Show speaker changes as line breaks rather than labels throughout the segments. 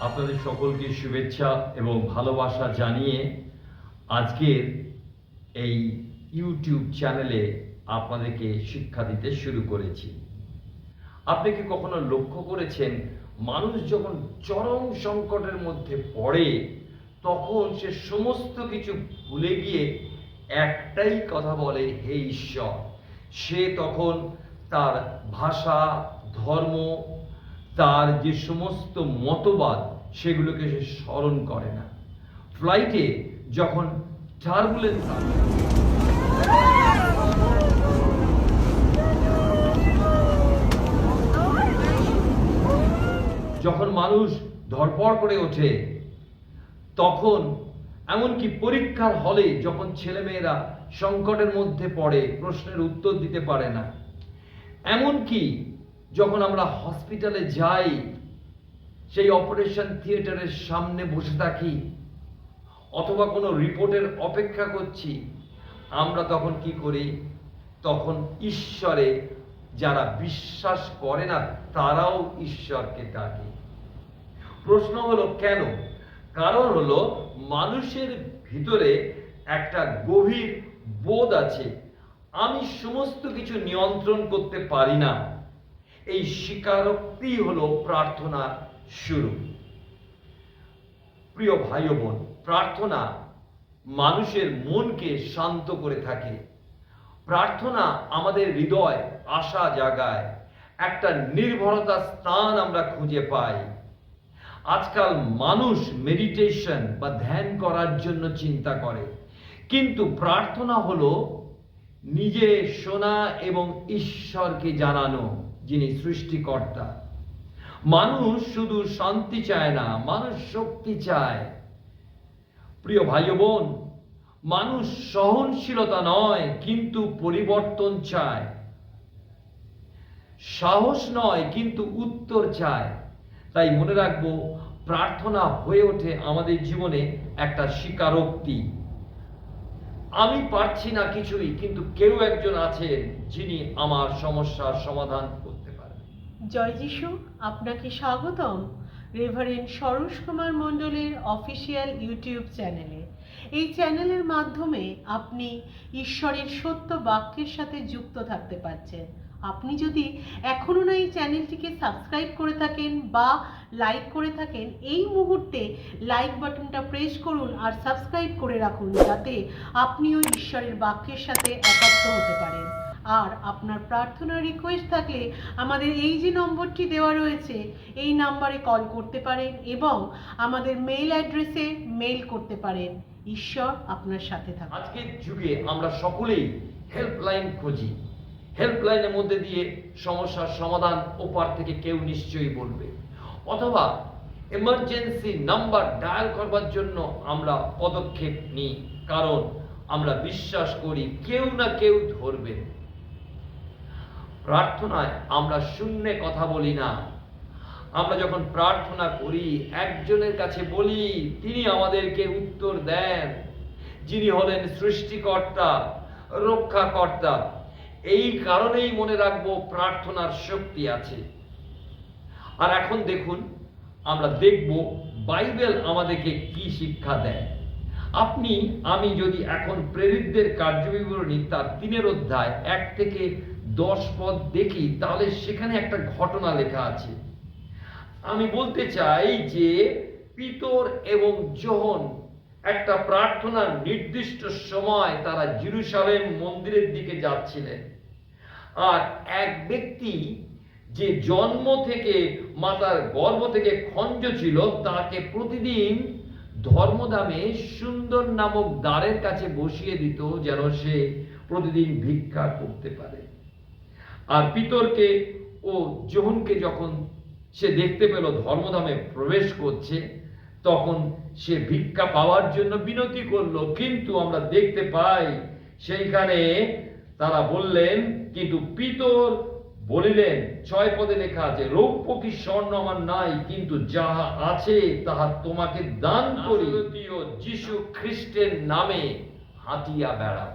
আপনাদের সকলকে শুভেচ্ছা এবং ভালোবাসা জানিয়ে আজকের এই ইউটিউব চ্যানেলে আপনাদেরকে শিক্ষা দিতে শুরু করেছি। আপনি কি কখনো লক্ষ্য করেছেন, মানুষ যখন চরম সংকটের মধ্যে পড়ে তখন সে সমস্ত কিছু ভুলে গিয়ে একটাই কথা বলে, হে ঈশ্বর। সে তখন তার ভাষা, ধর্ম, তার যে সমস্ত মতবাদ সেগুলোকে সে স্মরণ করে না। ফ্লাইটে যখন টার্বুলেন্স আসে, যখন মানুষ ধড়পড় করে ওঠে, তখন এমনকি পরীক্ষার হলে যখন ছেলেমেয়েরা সংকটের মধ্যে পড়ে, প্রশ্নের উত্তর দিতে পারে না, এমনকি যখন আমরা হসপিটালে যাই, সেই অপারেশন থিয়েটারের সামনে বসে থাকি অথবা কোনো রিপোর্টের অপেক্ষা করছি, আমরা তখন কি করি? তখন ঈশ্বরে যারা বিশ্বাস করে না তারাও ঈশ্বরকে ডাকে। প্রশ্ন হলো কেন? কারণ হলো মানুষের ভিতরে একটা গভীর বোধ আছে, আমি সমস্ত কিছু নিয়ন্ত্রণ করতে পারি না। এই স্বীকারোক্তি হলো প্রার্থনার শুরু। প্রিয় ভাই ও বোন, প্রার্থনা মানুষের মনকে শান্ত করে থাকে। প্রার্থনা আমাদের হৃদয় আশা জাগায়, একটা নির্ভরতার স্থান আমরা খুঁজে পাই। আজকাল মানুষ মেডিটেশন বা ধ্যান করার জন্য চিন্তা করে, কিন্তু প্রার্থনা হলো নিজে শোনা এবং ঈশ্বরকে জানানো, যিনি সৃষ্টিকর্তা। মানুষ শুধু শান্তি চায় না, মানুষ শক্তি চায়। প্রিয় ভাই ও বোন, মানুষ সহনশীলতা নয় কিন্তু পরিবর্তন চায়, সাহস নয় কিন্তু উত্তর চায়। তাই মনে রাখবো, প্রার্থনা হয়ে ওঠে আমাদের জীবনে একটা স্বীকারোক্তি। আমি পারছি না কিছুই, কিন্তু কেউ একজন আছেন যিনি আমার সমস্যার সমাধান করতে পারেন।
জয় যিশু, আপনাকে স্বাগতম রেভারেন্ড সরোজ কুমার মণ্ডলের অফিসিয়াল ইউটিউব চ্যানেলে। এই চ্যানেলের মাধ্যমে আপনি ঈশ্বরের সত্য বাক্যের সাথে যুক্ত থাকতে পারছেন। আপনি যদি এখনও না এই চ্যানেলটিকে সাবস্ক্রাইব করে থাকেন বা লাইক করে থাকেন, এই মুহূর্তে লাইক বাটনটা প্রেস করুন আর সাবস্ক্রাইব করে রাখুন, যাতে আপনিও ঈশ্বরের বাক্যের সাথে একাত্ম হতে পারেন। আর আপনার প্রার্থনার রিকোয়েস্ট থাকলে আমাদের এই যে নম্বরটি দেওয়া রয়েছে, এই নাম্বারে কল করতে পারেন এবং আমাদের মেইল অ্যাড্রেসে মেইল করতে পারেন। ঈশ্বর আপনার সাথে থাকুন।
আজকের যুগে আমরা সকলেই হেল্পলাইন খুঁজি। হেল্পলাইনের মধ্যে দিয়ে সমস্যার সমাধান ওপার থেকে কেউ নিশ্চয়ই বলবে, অথবা এমার্জেন্সি নাম্বার ডায়াল করবার জন্য আমরা পদক্ষেপ নিই, কারণ আমরা বিশ্বাস করি কেউ না কেউ ধরবে। প্রার্থনায় আমরা শূন্যে কথা বলি না। আমরা যখন প্রার্থনা করি, একজনের কাছে বলি, তিনি আমাদেরকে উত্তর দেন, যিনি হলেন সৃষ্টিকর্তা, রক্ষাকর্তা। এই কারণেই মনে রাখবো, প্রার্থনার শক্তি আছে। আর এখন দেখুন, আমরা দেখব বাইবেল আমাদেরকে কি শিক্ষা দেয়। আমি যদি এখন প্রেরিতদের কার্যবিবরণী তার 3 অধ্যায় 1 থেকে 10 পদ দেখি, তাহলে সেখানে একটা ঘটনা লেখা আছে। আমি বলতে চাই যে পিতর এবং যোহন একটা প্রার্থনার নির্দিষ্ট সময় তারা জেরুজালেম মন্দিরের দিকে যাচ্ছিলেন। আর এক ব্যক্তি যে জন্ম থেকে মাতার গর্ভ থেকে খঞ্জ ছিল, তাকে প্রতিদিন ধর্মধামে সুন্দর নামক দ্বারের কাছে বসিয়ে দিত, যেন সে প্রতিদিন ভিক্ষা করতে পারে। আর পিতরকে ও যোহনকে যখন সে দেখতে পেল ধর্মধামে প্রবেশ করছে, তখন সে ভিক্ষা পাওয়ার জন্য বিনতি করলো। কিন্তু আমরা দেখতে পাই সেইখানে তারা বললেন, কিন্তু পিতর বলিলেন, 6 পদে লেখা আছে, রৌপ্য কি স্বর্ণ আমার নাই, কিন্তু যাহা আছে তাহা তোমাকে দান করি, যিশু খ্রিস্টের নামে হাঁটিয়া বেড়াও।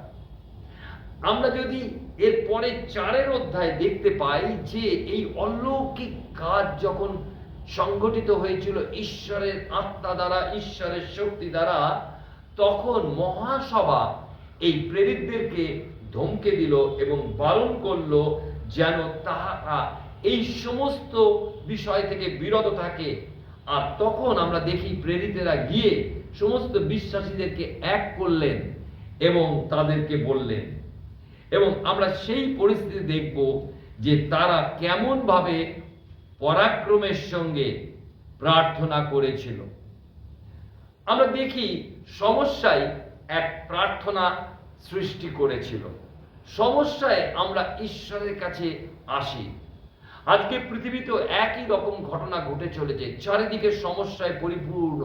আমরা যদি এরপরে 4 অধ্যায় দেখতে পাই যে এই অলৌকিক কাজ যখন সংগঠিত হয়েছিল ঈশ্বরের আত্মা দ্বারা, ঈশ্বরের শক্তি দ্বারা, তখন মহাসভা এই প্রেরিতদেরকে ধমকে দিল এবং বারণ করলো যেন তাহারা এই সমস্ত বিষয় থেকে বিরত থাকে। আর তখন আমরা দেখি প্রেরিতেরা গিয়ে সমস্ত বিশ্বাসীদেরকে এক করলেন এবং তাদেরকে বললেন, এবং আমরা সেই পরিস্থিতি দেখব যে তারা কেমন ভাবে পরাক্রমের সঙ্গে প্রার্থনা করেছিল। আমরা দেখি সমস্যায় এক প্রার্থনা সৃষ্টি করেছিল। সমস্যায় আমরা ঈশ্বরের কাছে আসি। আজকে পৃথিবীতে একই রকম ঘটনা ঘটে চলেছে, চারিদিকে সমস্যায় পরিপূর্ণ।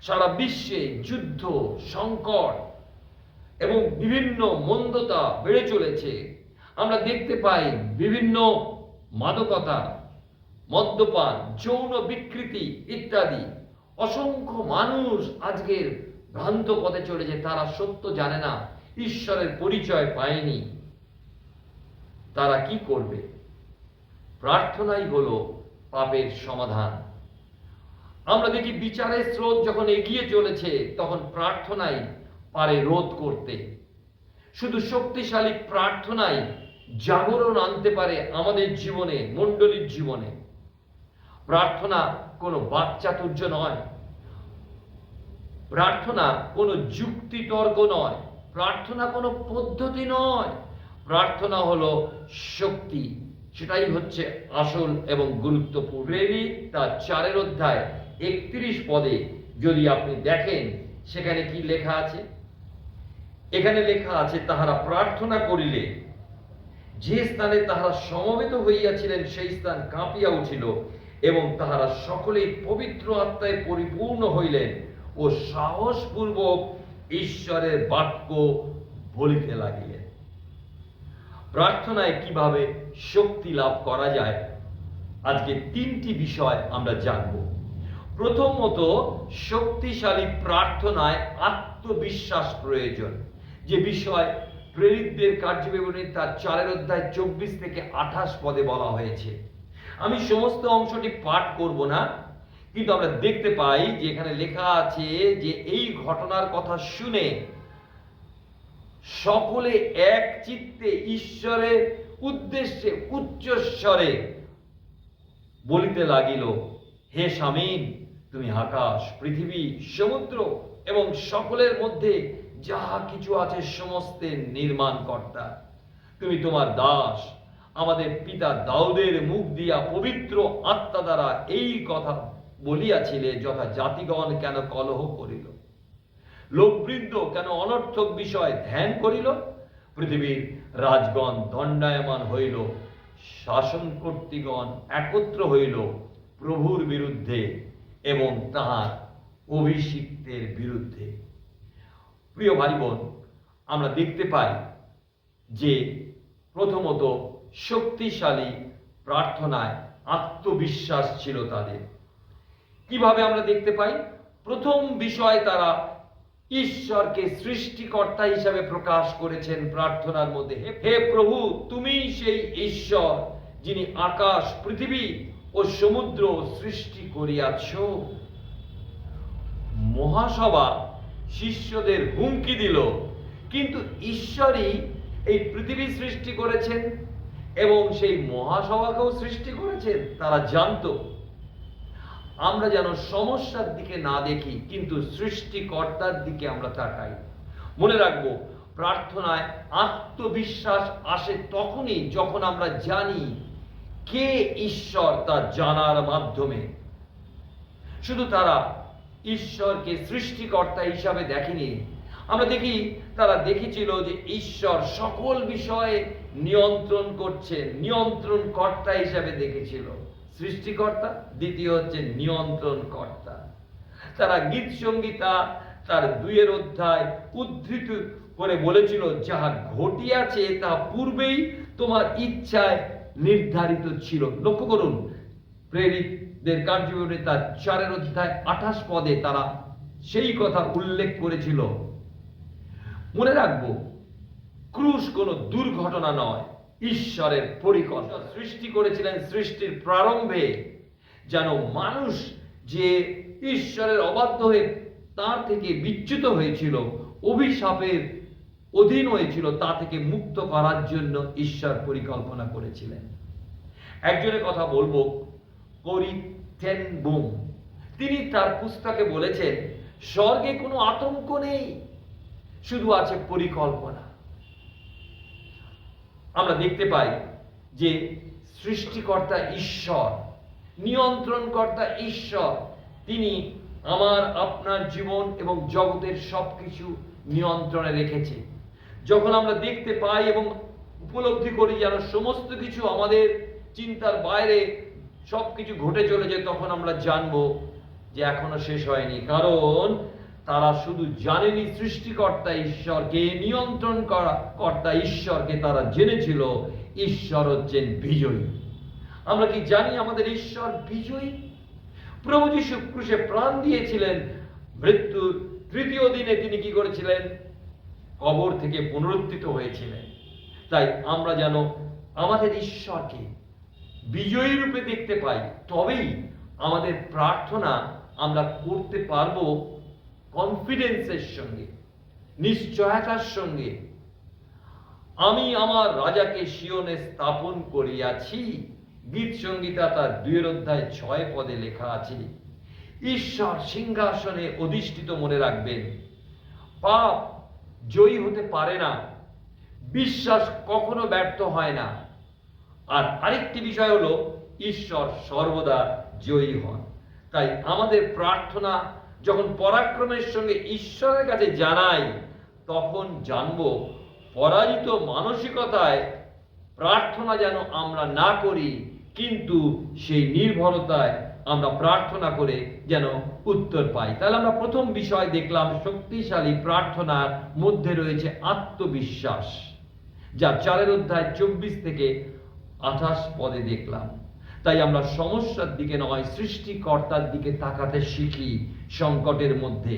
সারা বিশ্বে যুদ্ধ, সংকট এবং বিভিন্ন মন্দতা বেড়ে চলেছে। আমরা দেখতে পাই বিভিন্ন মাদকতা, মদ্যপান, যৌন বিকৃতি ইত্যাদি। অসংখ্য মানুষ আজকের ভ্রান্ত পথে চলেছে, তারা সত্য জানে না, ঈশ্বরের পরিচয় পায়নি। তারা কি করবে? প্রার্থনাই হলো পাপের সমাধান। আমরা দেখি বিচারের স্রোত যখন এগিয়ে চলেছে, তখন প্রার্থনাই পারে রোধ করতে। শুধু শক্তিশালী প্রার্থনাই জাগরণ আনতে পারে আমাদের জীবনে, মণ্ডলীর জীবনে। প্রার্থনা কোনো বাকচাতুর্য নয়, প্রার্থনা কোনো যুক্তিতর্ক নয়, প্রার্থনা কোনো পদ্ধতি নয়, প্রার্থনা হলো শক্তি। সেটাই হচ্ছে আসল এবং গুরুত্বপূর্ণ। প্রেরিত তার 4 অধ্যায় 31 পদে যদি আপনি দেখেন, সেখানে কি লেখা আছে? এখানে লেখা আছে, তাহারা প্রার্থনা করিলে যে স্থানে তাহারা সমবেত হইয়াছিলেন সেই স্থান কাঁপিয়া উঠিল, এবং তাহারা সকলেই পবিত্র আত্মায় পরিপূর্ণ হইলেন ও সাহসপূর্বক ঈশ্বরের বাক্য বলিতে লাগিলেন। প্রার্থনায় কিভাবে শক্তি লাভ করা যায়, আজকে 3টি বিষয় আমরা জানব। প্রথমত, শক্তিশালী প্রার্থনায় আত্মবিশ্বাস প্রয়োজন, যে বিষয় প্রেরিতদের কার্যবিবরণী তার 4 অধ্যায় 24 থেকে 28 পদে বলা হয়েছে। আমি সমস্ত অংশটি পাঠ করব না, কিন্তু আমরা দেখতে পাই যে এখানে লেখা আছে যে এই ঘটনার কথা শুনে সকলে এক চিত্তে ঈশ্বরের উদ্দেশ্যে উচ্চস্বরে বলিতে লাগিল, হে স্বামীন, তুমি আকাশ, পৃথিবী, সমুদ্র এবং সকলের মধ্যে যাহা কিছু আছে সমস্তের নির্মাণকর্তা। তুমি তোমার দাস আমাদের পিতা দাউদের মুখ দিয়া পবিত্র আত্মা দ্বারা এই কথা বলিয়াছিলে, যথা জাতিগণ কেন কলহ করিল, লোকবৃন্দ কেন অনর্থক বিষয় ধ্যান করিল, পৃথিবীর রাজগণ দণ্ডায়মান হইল, শাসনকর্তৃগণ একত্র হইল প্রভুর বিরুদ্ধে এবং তাহার অভিষিক্তের বিরুদ্ধে। প্রিয় ভাই বোন, আমরা দেখতে পাই যে প্রথমত শক্তিশালী প্রার্থনায় আত্মবিশ্বাস ছিল তাদের। কিভাবে আমরা দেখতে পাই? প্রথম বিষয়, তারা ঈশ্বরকে সৃষ্টিকর্তা হিসাবে প্রকাশ করেছেন প্রার্থনার মধ্যে। হে প্রভু, তুমি সেই ঈশ্বর যিনি আকাশ, পৃথিবী ও সমুদ্র সৃষ্টি করিয়াছ। মহাসভা শিষ্যদের হুমকি দিল, কিন্তু ঈশ্বরই এই পৃথিবী সৃষ্টি করেছেন এবং সেই মহাসভাকেও সৃষ্টি করেছেন। তারা জানতো। আমরা যেন সমস্যার দিকে না দেখি, কিন্তু সৃষ্টিকর্তার দিকে আমরা তাকাই। মনে রাখবো, প্রার্থনায় আত্মবিশ্বাস আসে তখনই যখন আমরা জানি কে ঈশ্বর, তা জানার মাধ্যমে। শুধু তারা ঈশ্বরকে সৃষ্টিকর্তা হিসাবে দেখেনি, আমরা দেখি তারা দেখেছিল যে ঈশ্বর সকল বিষয়ে নিয়ন্ত্রণ করছেন, নিয়ন্ত্রণ কর্তা হিসাবে দেখেছিল। সৃষ্টিকর্তা, দ্বিতীয় হচ্ছে নিয়ন্ত্রণ কর্তা। তারা গীত সংগীতা তার 2 অধ্যায় উদ্ধৃত করে বলেছিল, যাহা ঘটিয়াছে তা পূর্বেই তোমার ইচ্ছায় নির্ধারিত ছিল। লক্ষ্য করুন, প্রেরিতদের কার্যবিবরণী তার 4 অধ্যায় 28 পদে তারা সেই কথা উল্লেখ করেছিল। মনে রাখবো, ক্রুশ কোনো দুর্ঘটনা নয়, ঈশ্বরের পরিকল্পনা। সৃষ্টি করেছিলেন সৃষ্টির প্রারম্ভে যেন মানুষ যে ঈশ্বরের অবাধ্য হয়ে তার থেকে বিচ্যুত হয়েছিল, অভিশাপের অধীন হয়েছিল, তা থেকে মুক্ত করার জন্য ঈশ্বর পরিকল্পনা করেছিলেন। একজনের কথা বলবো, কোরি টেন বুম। তিনি তার পুস্তকে বলেছেন, স্বর্গে কোনো আতঙ্ক নেই, শুধু আছে পরিকল্পনা। আমরা দেখতে পাই যে সৃষ্টিকর্তা ঈশ্বর, নিয়ন্ত্রণকর্তা ঈশ্বর, তিনি আমার আপনার জীবন এবং জগতের সবকিছু নিয়ন্ত্রণে রেখেছে। যখন আমরা দেখতে পাই এবং উপলব্ধি করি যেন সমস্ত কিছু আমাদের চিন্তার বাইরে সবকিছু ঘটে চলেছে, তখন আমরা জানবো যে এখনো শেষ হয়নি। কারণ তারা শুধু জানেনি সৃষ্টিকর্তা ঈশ্বরকে, নিয়ন্ত্রণ কর্তা ঈশ্বরকে তারা জেনেছিল ঈশ্বর হচ্ছেন বিজয়ী। আমরা কি জানি আমাদের ঈশ্বর বিজয়ী? প্রভু যীশু ক্রুশে প্রাণ দিয়েছিলেন, মৃত্যুর তৃতীয় দিনে তিনি কি করেছিলেন? কবর থেকে পুনরুত্থিত হয়েছিলেন। তাই আমরা যেন আমাদের ঈশ্বরকে বিজয়ী রূপে দেখতে পাই, তবেই আমাদের প্রার্থনা আমরা করতে পারবো কনফিডেন্সের সঙ্গে, নিশ্চয়তার সঙ্গে। আমি আমার রাজাকে সিয়নে স্থাপন করিয়াছি, গীত সংহিতা তার 2 অধ্যায় 6 লেখা আছে। ঈশ্বর সিংহাসনে অধিষ্ঠিত, মনে রাখবেন। পাপ জয়ী হতে পারে না, বিশ্বাস কখনো ব্যর্থ হয় না। আর আরেকটি বিষয় হলো, ঈশ্বর সর্বদা জয়ী হন। তাই আমাদের প্রার্থনা যখন পরাক্রমের সঙ্গে ঈশ্বরের কাছে জানাই, তখন জানবো পরাজিত মানসিকতায় প্রার্থনা যেন আমরা না করি, কিন্তু সেই নির্ভরতায় আমরা প্রার্থনা করে যেন উত্তর পাই। তাহলে আমরা প্রথম বিষয় দেখলাম, শক্তিশালী প্রার্থনার মধ্যে রয়েছে আত্মবিশ্বাস, যা 4 অধ্যায় 24 থেকে 28 দেখলাম। তাই আমরা সমস্যার দিকে নয়, সৃষ্টিকর্তার দিকে তাকাতে শিখি। সংকটের মধ্যে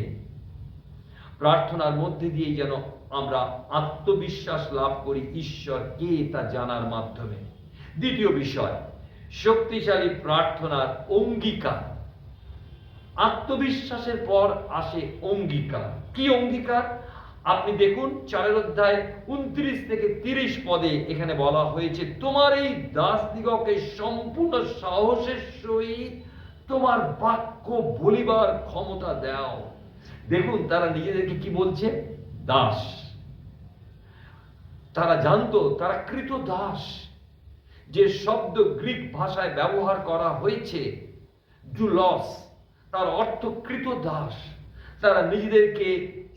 প্রার্থনার মধ্যে দিয়ে যেন আমরা আত্মবিশ্বাস লাভ করি ঈশ্বর কে তা জানার মাধ্যমে। দ্বিতীয় বিষয়, শক্তিশালী প্রার্থনার অঙ্গীকার। আত্মবিশ্বাসের পর আসে অঙ্গীকার। কি অঙ্গীকার? আপনি দেখুন 4 অধ্যায় 29 থেকে 30 এখানে বলা হয়েছে, তোমার এই দাসদিগকে সম্পূর্ণ সাহসের সহিত তোমার বাক্য বলিবার ক্ষমতা দাও। দেখুন তারা নিজেদেরকে কি বলছে? দাস। তারা জানতো তারা কৃত দাস। যে শব্দ গ্রিক ভাষায় ব্যবহার করা হয়েছে ডুলস, তার অর্থ কৃত দাস। তারা নিজেদেরকে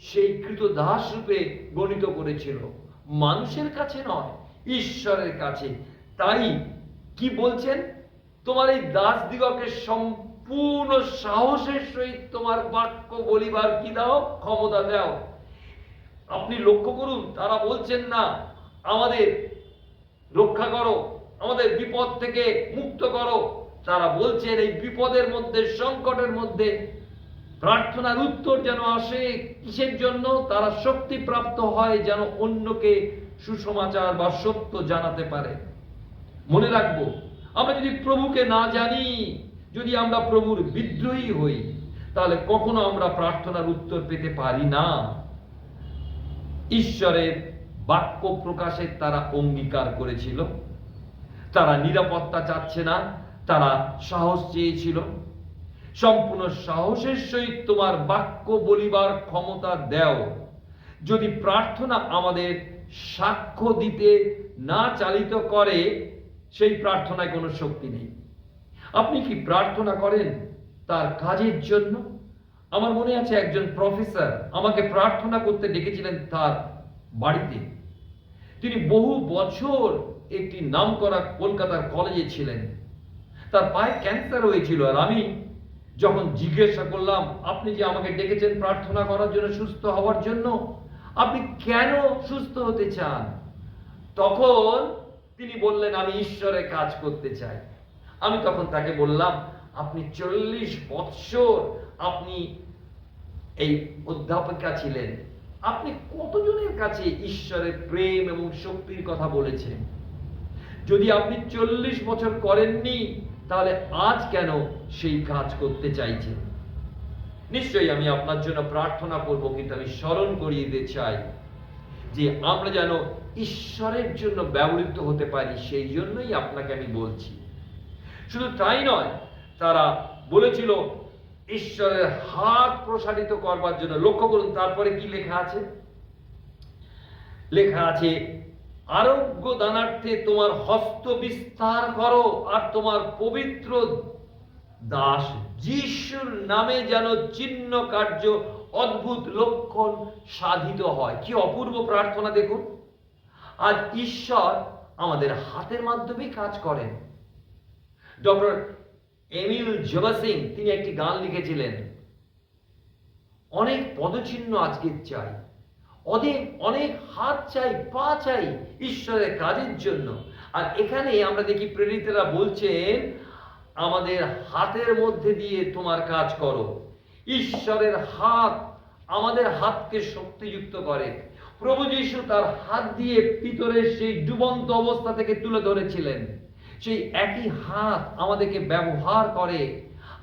সেই কৃত দাস রূপে গণিত করেছিল, মানুষের কাছে নয়, ঈশ্বরের কাছে। তাই কি বলছেন? তোমার এই দাসদিগকে সম্পূর্ণ সাহসের সহিত তোমার বাক্য বলিবার কি দাও? ক্ষমতা দাও। আপনি লক্ষ্য করুন, তারা বলছেন না আমাদের রক্ষা করো, আমাদের বিপদ থেকে মুক্ত করো। তারা বলছেন এই বিপদের মধ্যে, সংকটের মধ্যে প্রার্থনার উত্তর যেন আসে। কিসের জন্য? তারা শক্তি প্রাপ্ত হয় যেন অন্যকে সুসমাচার বা সত্য জানাতে পারে। মনে রাখবো, আমরা যদি প্রভুকে না জানি, যদি আমরা প্রভুর বিদ্রোহী হই, তাহলে কখনো আমরা প্রার্থনার উত্তর পেতে পারি না। ঈশ্বরের বাক্য প্রকাশের তারা অঙ্গীকার করেছিল। তারা নিরাপত্তা চাচ্ছে না, তারা সাহস চেয়েছিল। সম্পূর্ণ সাহসের সহিত তোমার বাক্য বলিবার ক্ষমতা দাও। যদি প্রার্থনা আমাদের সাক্ষ্য দিতে না চালিত করে, সেই প্রার্থনায় কোনো শক্তি নেই। আপনি কি প্রার্থনা করেন তার কাজের জন্য? আমার মনে আছে একজন প্রফেসর আমাকে প্রার্থনা করতে ডেকেছিলেন তার বাড়িতে। তিনি বহু বছর একটি নামকরা কলকাতার কলেজে ছিলেন। তার পায়ে ক্যান্সার হয়েছিল। আর আমি যখন জিজ্ঞাসা করলাম, আপনি যে আমাকে ডেকেছেন প্রার্থনা করার জন্য, সুস্থ হওয়ার জন্য, আপনি কেন সুস্থ হতে চান? তখন তিনি বললেন, আমি ঈশ্বরের কাজ করতে চাই। আমি তখন তাকে বললাম, আপনি 40 বৎসর আপনি এই অধ্যাপিকা ছিলেন, আপনি কতজনের কাছে ঈশ্বরের প্রেম এবং শক্তির কথা বলেছেন? যদি আপনি 40 বছর করেননি, তাহলে আজ কেন সেই কাজ করতে চাইছেন? নিশ্চয়ই আমি আপনার জন্য প্রার্থনা করব, কিন্তু আমি স্মরণ করিয়ে দিতে চাই যে আমরা যেন ঈশ্বরের জন্য ব্যবহৃত হতে পারি, সেই জন্যই আপনাকে আমি বলছি। শুধু তাই নয়, তারা বলেছিল ঈশ্বরের হাত প্রসারিত করবার জন্য। লক্ষ্য করুন তারপরে কি লেখা আছে। লেখা আছে, আরোগ্য দানার্থে তোমার হস্ত বিস্তার করো, আর তোমার পবিত্র দাস যিশুর নামে যেন চিহ্ন কার্য অদ্ভুত লক্ষণ সাধিত হয়। কি অপূর্ব প্রার্থনা দেখুন। আজ ঈশ্বর আমাদের হাতের মাধ্যমেই কাজ করেন। ডক্টর এমিল জবাসিং তিনি একটি গান লিখেছিলেন, অনেক পদচিহ্ন আজকে চাই, অনেক হাত চাই, পা চাই ঈশ্বরের কাজের জন্য। আর এখানে আমরা দেখি প্রেরিতরা বলছেন, আমাদের হাতের মধ্যে দিয়ে তোমার কাজ করো। ঈশ্বরের হাত আমাদের হাতকে শক্তিযুক্ত করে। প্রভু যীশু তার হাত দিয়ে পিতরের সেই ডুবন্ত অবস্থা থেকে তুলে ধরেছিলেন। সেই একই হাত আমাদেরকে ব্যবহার করে,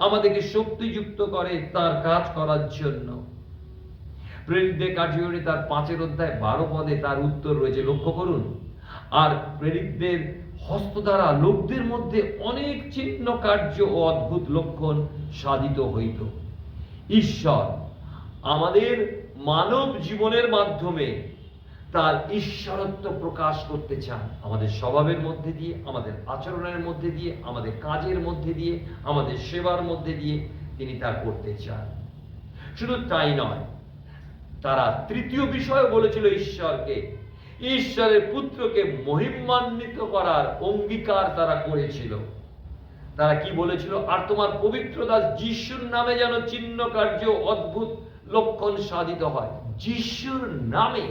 আমাদেরকে শক্তিযুক্ত করে তার কাজ করার জন্য। প্রেরিতদের কার্যকরী তার 5 পদে তার উত্তর রয়েছে, লক্ষ্য করুন। আর প্রেরিতদের হস্ত দ্বারা লোকদের মধ্যে অনেক চিহ্ন কার্য ও অদ্ভুত লক্ষণ সাধিত হইত। ঈশ্বর আমাদের মানব জীবনের মাধ্যমে তার ঈশ্বরত্ব প্রকাশ করতে চান, আমাদের স্বভাবের মধ্যে দিয়ে, আমাদের আচরণের মধ্যে দিয়ে, আমাদের কাজের মধ্যে দিয়ে, আমাদের সেবার মধ্যে দিয়ে তিনি তা করতে চান। শুধু তাই নয়, তারা তৃতীয় বিষয় বলেছিল ঈশ্বরকে, ঈশ্বরের পুত্রকে মহিমান্বিত করার অঙ্গীকার তারা করেছিল। তারা কি বলেছিল, আর তোমার পবিত্র দাস যিশুর নামে যেন চিহ্ন কার্য অদ্ভুত লক্ষণ সাধিত হয়। যিশুর নামে,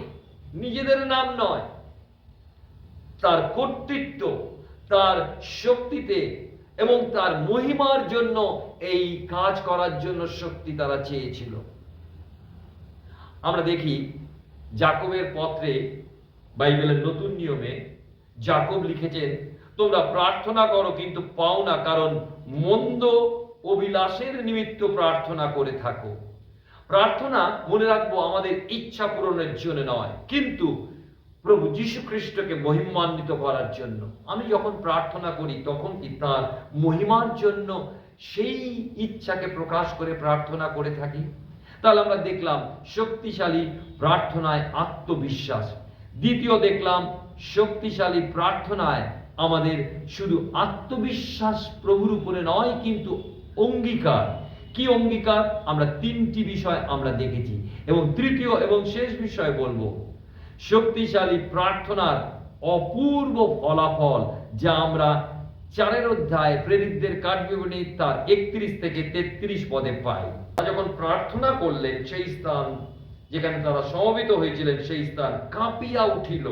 নিজেদের নাম নয়, তার কর্তৃত্ব, তার শক্তিতে এবং তার মহিমার জন্য এই কাজ করার জন্য শক্তি তারা চেয়েছিল। আমরা দেখি যাকবের পত্রে, বাইবেলের নতুন নিয়মে যাকব লিখেছেন, তোমরা প্রার্থনা করো কিন্তু পাও না, কারণ মন্দ অভিলাষের নিমিত্ত প্রার্থনা করে থাকো। প্রার্থনা, মনে রাখবো, আমাদের ইচ্ছা পূরণের জন্য নয়, কিন্তু প্রভু যীশু খ্রিস্টকে মহিমান্বিত করার জন্য। আমি যখন প্রার্থনা করি তখন কি তার মহিমার জন্য সেই ইচ্ছাকে প্রকাশ করে প্রার্থনা করে থাকি। তাহলে আমরা দেখলাম শক্তিশালী প্রার্থনায় আত্মবিশ্বাস। দ্বিতীয় দেখলাম শক্তিশালী প্রার্থনায় আমাদের শুধু আত্মবিশ্বাস প্রভুর উপরে নয়, কিন্তু অঙ্গীকার। কি অঙ্গীকার? আমরা 3টি বিষয় আমরা দেখেছি, এবং তৃতীয় এবং শেষ বিষয় বলবো, শক্তিশালী প্রার্থনার অপূর্ব ফলাফল, যা আমরা 4 অধ্যায় প্রেরিতদের কার্যবিবরণী তার 31 থেকে 33 পদে পাই। যখন প্রার্থনা করলেন, সেই স্থান যেখানে তারা সমবেত হয়েছিলেন, সেই স্থান কাঁপিয়া উঠিল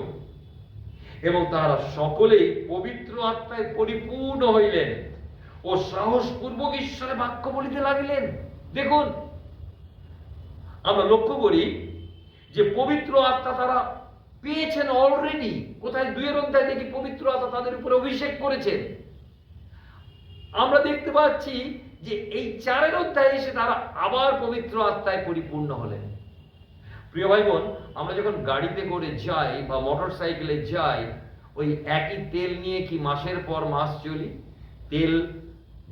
এবং তারা সকলেই পবিত্র আত্মায় পরিপূর্ণ হইলেন ও সাহসপূর্বক ঈশ্বরের বাক্য বলিতে লাগিলেন। দেখুন, আমরা লক্ষ্য করি যে পবিত্র আত্মা তারা পেয়েছেন অলরেডি। কোথায়? 2 অধ্যায় দেখি পবিত্র আত্মা তাদের উপরে অভিষেক করেছেন। আমরা দেখতে পাচ্ছি যে এই 4 অধ্যায়ে এসে তারা আবার পবিত্র আত্মায় পরিপূর্ণ হলেন। প্রিয় ভাই বোন, আমরা যখন গাড়িতে করে যাই বা মোটর সাইকেলে যাই, ওই একই তেল নিয়ে কি মাসের পর মাস চলি? তেল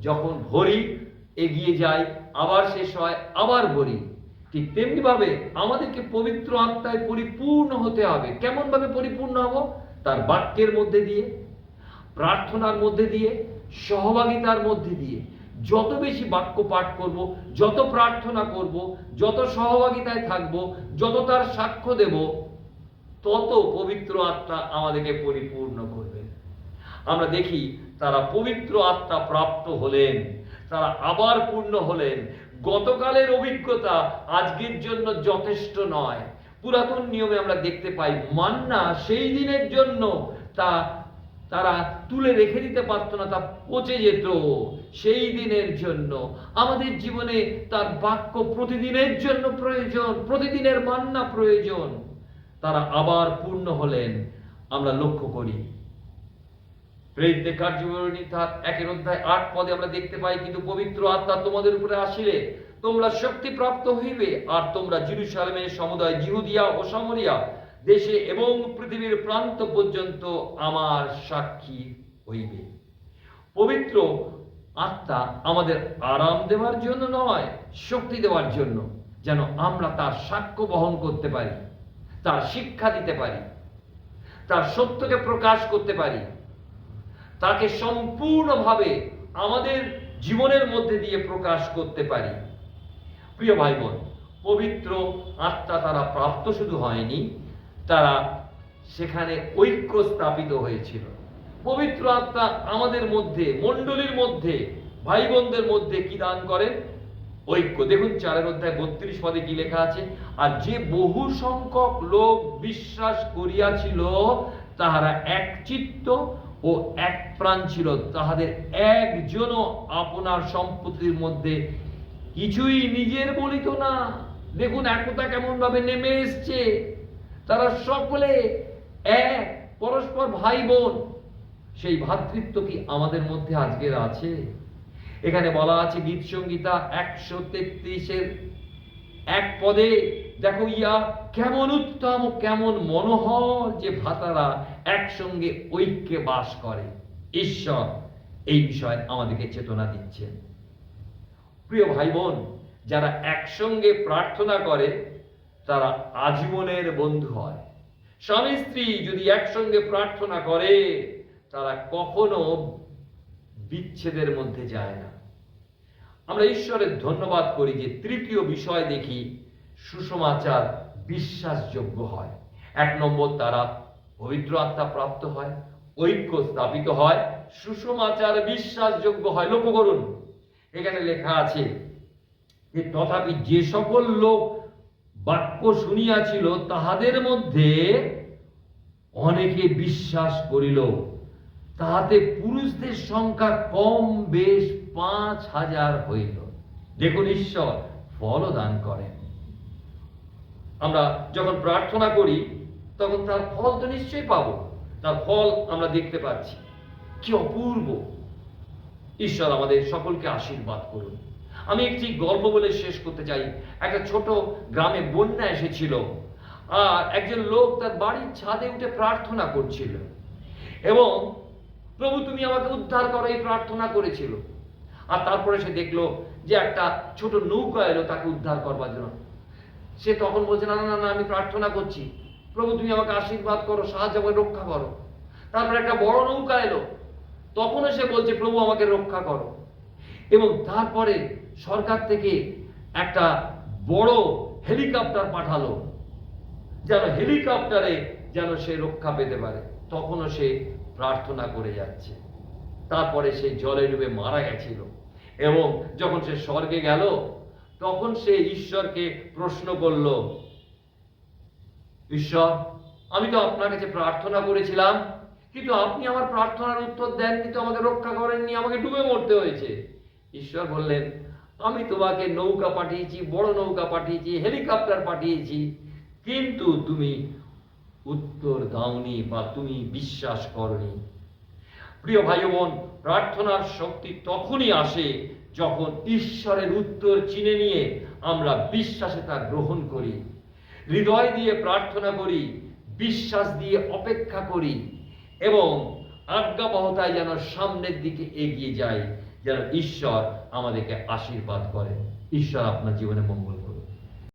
যখন ভরি, এগিয়ে যায়, আবার শেষ হয়, আবার ভরি। ঠিক তেমনি ভাবে আমাদেরকে পবিত্র আত্মায় পরিপূর্ণ হতে হবে। কেমন ভাবে পরিপূর্ণ হব? তার বাক্যের মধ্যে দিয়ে, প্রার্থনার মধ্যে দিয়ে, সহভাগিতার মধ্যে দিয়ে। যত বেশি বাক্য পাঠ করব, যত প্রার্থনা করব, যত সহভাগিতায় থাকব, যত তার সাক্ষ্য দেব, তত পবিত্র আত্মা আমাদেরকে পরিপূর্ণ করবে। আমরা দেখি তারা পবিত্র আত্মা প্রাপ্ত হলেন, তারা আবার পূর্ণ হলেন। গতকালের অভিজ্ঞতা আজকের জন্য যথেষ্ট নয়। পুরাতন নিয়মে আমরা দেখতে পাই, মান্না সেই দিনের জন্য তারা তুলে রেখে দিতে পারত না, তা পচে যেত সেই দিনের জন্য। আমাদের জীবনে তার বাক্য প্রতিদিনের জন্য প্রয়োজন, প্রতিদিনের মান্না প্রয়োজন। তারা আবার পূর্ণ হলেন, আমরা লক্ষ্য করি। প্রেরিতদের কার্যবিবরণী তার 1 অধ্যায় 8 পদে আমরা দেখতে পাই, কিন্তু পবিত্র আত্মা তোমাদের উপরে আসিলে তোমরা শক্তি প্রাপ্ত হইবে, আর তোমরা জেরুজালেমের সমুদয় জিহুদিয়া ও সামরিয়া দেশে এবং পৃথিবীর প্রান্ত পর্যন্ত আমার সাক্ষী হইবে। পবিত্র আত্মা আমাদের আরাম দেওয়ার জন্য নয়, শক্তি দেওয়ার জন্য, যেন আমরা তার সাক্ষ্য বহন করতে পারি, তার শিক্ষা দিতে পারি, তার সত্যকে প্রকাশ করতে পারি, তাকে সম্পূর্ণভাবে আমাদের জীবনের মধ্যে দিয়ে প্রকাশ করতে পারি। প্রিয় ভাই বোন, পবিত্র আত্মা তারা প্রাপ্ত শুধু হয়নি, তারা সেখানে ঐক্য স্থাপিত হয়েছিল। পবিত্র আত্মা আমাদের মধ্যে, মণ্ডলীর মধ্যে, ভাই বোনদের মধ্যে কি দান করেন? ঐক্য। দেখুন 4 অধ্যায় 32 পদে কি লেখা আছে, আর যে বহু সংখ্যক লোক বিশ্বাস করিয়াছিল তাহারা এক চিত্ত ও এক প্রাণ ছিল, তাহাদের একজনও আপনার সম্পত্তির মধ্যে কিছুই নিজের বলিত না। দেখুন একতা কেমন ভাবে নেমে এসছে, তারা সকলে এক, পরস্পর ভাই বোন। সেই ভ্রাতৃত্ব কি আমাদের মধ্যে আজকের আছে? এখানে বলা আছে গীত সংহিতা 133-1 দেখো ইয়া কেমন উত্তম ও কেমন মনোহর যে ভ্রাতারা একসঙ্গে ঐক্যে বাস করে। ঈশ্বর এই বিষয়ে আমাদেরকে চেতনা দিচ্ছেন। প্রিয় ভাই বোন, যারা একসঙ্গে প্রার্থনা করে তারা আজীবনের বন্ধু হয়। স্বামী স্ত্রী যদি একসঙ্গে প্রার্থনা করে তারা কখনো বিচ্ছেদের মধ্যে যায় না। আমরা ঈশ্বরের ধন্যবাদ করি যে তৃতীয় বিষয় দেখি সুসমাচার বিশ্বাসযোগ্য হয়। 1 নম্বর, তারা পবিত্র আত্মা প্রাপ্ত হয়, ঐক্য স্থাপিত হয়, সুসমাচার বিশ্বাসযোগ্য হয়। লক্ষ্য করুন এখানে লেখা আছে যে তথাপি যে সকল লোক বাক্য শুনিয়াছিল তাহাদের মধ্যে অনেকে বিশ্বাস করিল, তাহাতে পুরুষদের সংখ্যা কম বেশ 5000 হইল। দেখুন ঈশ্বর ফলও দান করেন। আমরা যখন প্রার্থনা করি তখন তার ফল তো নিশ্চয়ই পাবো, তার ফল আমরা দেখতে পাচ্ছি। কি অপূর্ব! ঈশ্বর আমাদের সকলকে আশীর্বাদ করুন। আমি একটি গল্প বলে শেষ করতে চাই। একটা ছোট গ্রামে বন্যা এসেছিল, আর একজন লোক তার বাড়ির ছাদে উঠে প্রার্থনা করছিল এবং প্রভু তুমি আমাকে উদ্ধার করো এই প্রার্থনা করেছিল। আর তারপরে সে দেখলো যে একটা ছোট নৌকা এলো তাকে উদ্ধার করবার জন্য। সে তখন বলছে না না না, আমি প্রার্থনা করছি, প্রভু তুমি আমাকে আশীর্বাদ করো, সাহায্য করে রক্ষা করো। তারপরে একটা বড় নৌকা এলো, তখনও সে বলছে প্রভু আমাকে রক্ষা করো। এবং তারপরে সরকার থেকে একটা বড় হেলিকপ্টার পাঠালো, যেন হেলিকপ্টারে যেন সে রক্ষা পেতে পারে। তখনও সে প্রার্থনা করে যাচ্ছে। তারপরে সে জলে ডুবে মারা গেছিল এবং যখন সে স্বর্গে গেল তখন সে ঈশ্বরকে প্রশ্ন করল, ঈশ্বর আমি তো আপনার কাছে প্রার্থনা করেছিলাম, কিন্তু আপনি আমার প্রার্থনার উত্তর দেননি, তো আমাকে রক্ষা করেননি, আমাকে ডুবে মরতে হয়েছে। ঈশ্বর বললেন, আমি তোমাকে নৌকা পাঠিয়েছি, বড় নৌকা পাঠিয়েছি, হেলিকপ্টার পাঠিয়েছি, কিন্তু তুমি উত্তর দাওনি বা তুমি বিশ্বাস করনি। প্রিয় ভাই বোন, প্রার্থনার শক্তি তখনই আসে যখন ঈশ্বরের উত্তর চিনে নিয়ে আমরা বিশ্বাসে তা গ্রহণ করি, হৃদয় দিয়ে প্রার্থনা করি, বিশ্বাস দিয়ে অপেক্ষা করি এবং আজ্ঞাবহতায় যেন সামনের দিকে এগিয়ে যাই, যেন ঈশ্বর আমাদেরকে আশীর্বাদ করে। ঈশ্বর আপনার জীবনে মঙ্গল করুন।